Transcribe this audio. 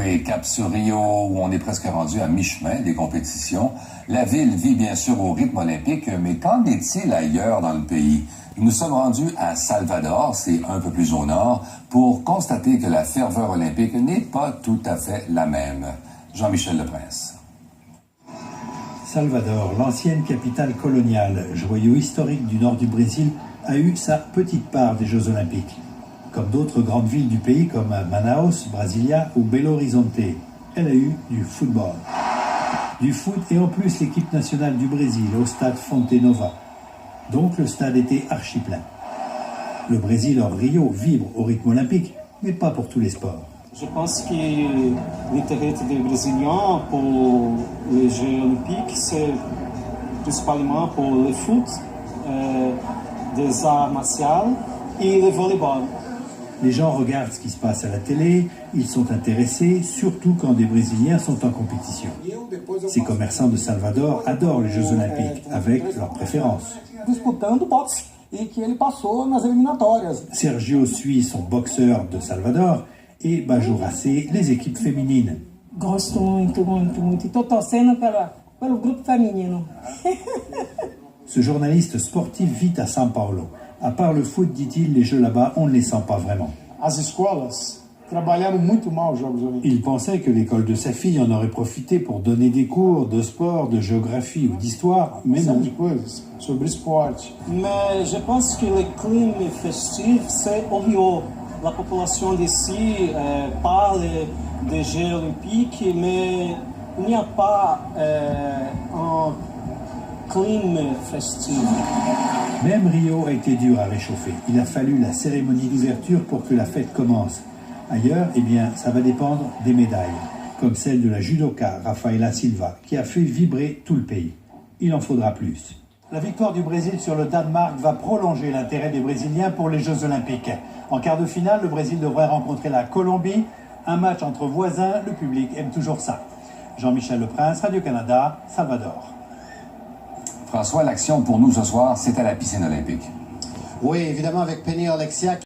Oui, cap sur Rio, où on est presque rendu à mi-chemin des compétitions. La ville vit bien sûr au rythme olympique, mais qu'en est-il ailleurs dans le pays? Nous sommes rendus à Salvador, c'est un peu plus au nord, pour constater que la ferveur olympique n'est pas tout à fait la même. Jean-Michel Leprince. Salvador, l'ancienne capitale coloniale, joyau historique du nord du Brésil, a eu sa petite part des Jeux olympiques. Comme d'autres grandes villes du pays comme Manaus, Brasilia ou Belo Horizonte, elle a eu du football. Du foot et en plus l'équipe nationale du Brésil au stade Fonte Nova. Donc le stade était archi plein. Le Brésil hors Rio vibre au rythme olympique, mais pas pour tous les sports. Je pense que l'intérêt des Brésiliens pour les Jeux olympiques, c'est principalement pour le foot, des arts martiaux et le volleyball. Les gens regardent ce qui se passe à la télé, ils sont intéressés, surtout quand des Brésiliens sont en compétition. Ces commerçants de Salvador adorent les Jeux olympiques, avec leurs préférences. Sergio suit son boxeur de Salvador et Bajoracé les équipes féminines. Gosto muito, muito, muito. Estou torcendo pelo grupo feminino. Ce journaliste sportif vit à São Paulo. À part le foot, dit-il, les jeux là-bas, on ne les sent pas vraiment. As escolas trabalharam muito mal os Jogos Olímpicos. Il pensait que l'école de sa fille en aurait profité pour donner des cours de sport, de géographie ou d'histoire, mais non. De coisas sobre esporte. Mais je pense que le climat festif, c'est au Rio. La population d'ici parle des Jeux olympiques, mais il n'y a pas un climat festif. Même Rio a été dur à réchauffer. Il a fallu la cérémonie d'ouverture pour que la fête commence. Ailleurs, eh bien, ça va dépendre des médailles, comme celle de la judoka Rafaela Silva, qui a fait vibrer tout le pays. Il en faudra plus. La victoire du Brésil sur le Danemark va prolonger l'intérêt des Brésiliens pour les Jeux Olympiques. En quart de finale, le Brésil devrait rencontrer la Colombie. Un match entre voisins, le public aime toujours ça. Jean-Michel Leprince, Radio-Canada, Salvador. François, l'action pour nous ce soir, c'est à la piscine olympique. Oui, évidemment, avec Penny Oleksiak.